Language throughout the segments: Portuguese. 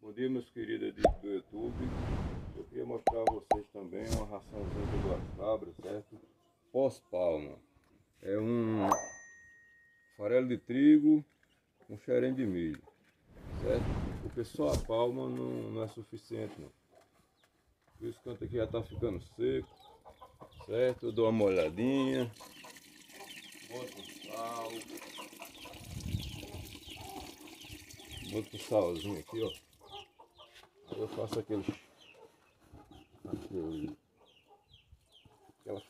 Bom dia, meus queridos do YouTube. Eu queria mostrar a vocês também uma raçãozinha de duas cabras, certo? Pós-palma. É um farelo de trigo com xerém de milho, certo? Porque só a palma não é suficiente, não. Por isso, canto aqui já tá ficando seco, certo? Eu dou uma molhadinha, boto um sal, boto um salzinho aqui, ó. Aí eu faço aquela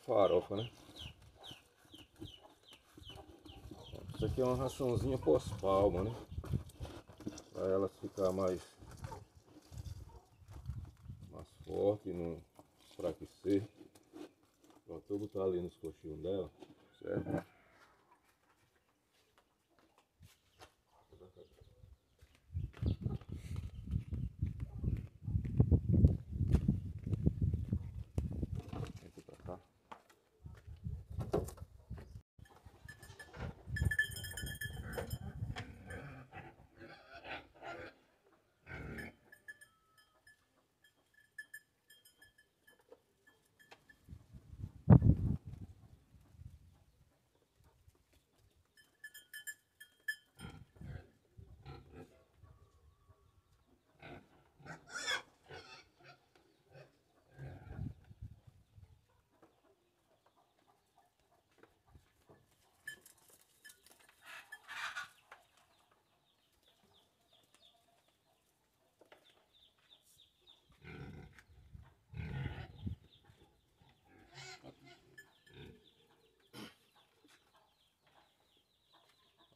farofa, né? Isso aqui é uma raçãozinha pós-palma, né? Para elas ficar mais forte e não enfraquecer. Pronto, eu vou botar ali nos coxinhos dela, certo? Aqui pra cá.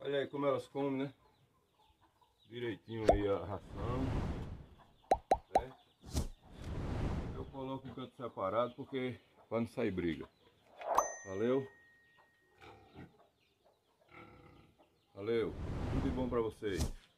Olha aí como elas comem, né? Direitinho aí a ração, certo? Eu coloco em canto separado porque para não sair briga. Valeu? Valeu! Tudo de bom para vocês!